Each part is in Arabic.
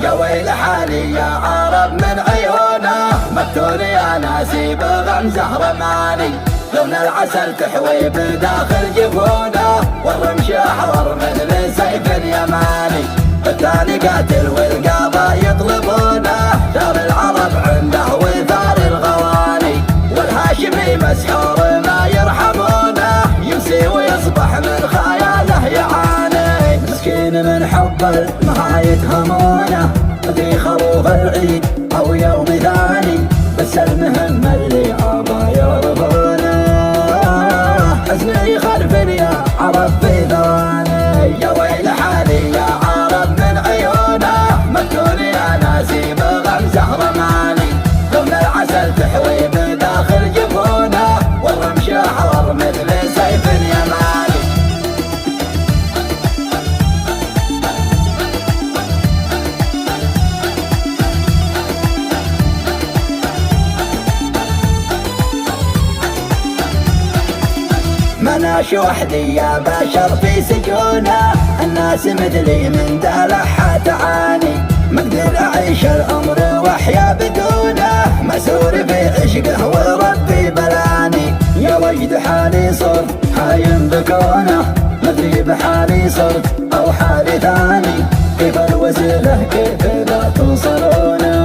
يا ويل حالي يا عرب من عيونه، مقتول يا ناسي بغمزه رماني، لون العسل تحوي بداخل جفونه، والرمش احضر مثل سيف يماني، الثاني قاتل والقابه يطلبونه، دار العرب عنده وثار الغواني، والهاشمي مسحور ما يرحمونه، يمسي ويصبح من خياله يعاني، مسكين من حب ما يتهمونه، في خروف العيد او يوم ثاني، بس المهم اللي ابا يرضونه، حزني خلفني يا عرب في ثواني، يا ويل حالي يا عرب من عيونه، مقتول يا ناسي بغمزه رماني، لون العسل تحوي بداخل جفونه، والرمش احضر مثل سيف يماني. مناش وحدي يا بشر في سجونه، الناس مثلي من دلعها تعاني، مقدر اعيش العمر واحيا بدونه، مسور في عشقه وربي بلاني، يا وجد حالي صرت حايم بكونه، مدري بحالي صرت او حالي ثاني، كيف الوسيله كيف لا توصلونه،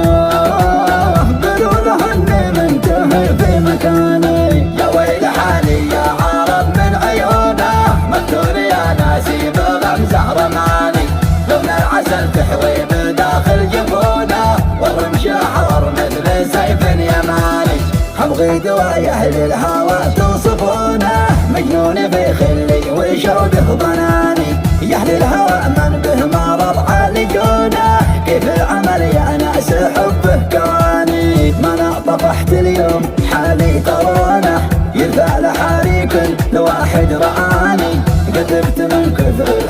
قولوا له اني منتهي في مكاني، يا ويل حالي يا عرب من عيونه، مقتول يا ناسي بغمزه رماني، لون العسل تحوي بداخل جفونه، والرمش احضر مثل سيف يماني، ابغي دواء اهل الهوى توصفونه، مجنون في خلي وشوقه ضناني، يا اهل الهوى من به مرض عالجونه، كيف العمل يا ناس حبه كواني، ما انا طفحت اليوم حالي ترونه، يرفع لحالي كل واحد رآني، كتبت من كثر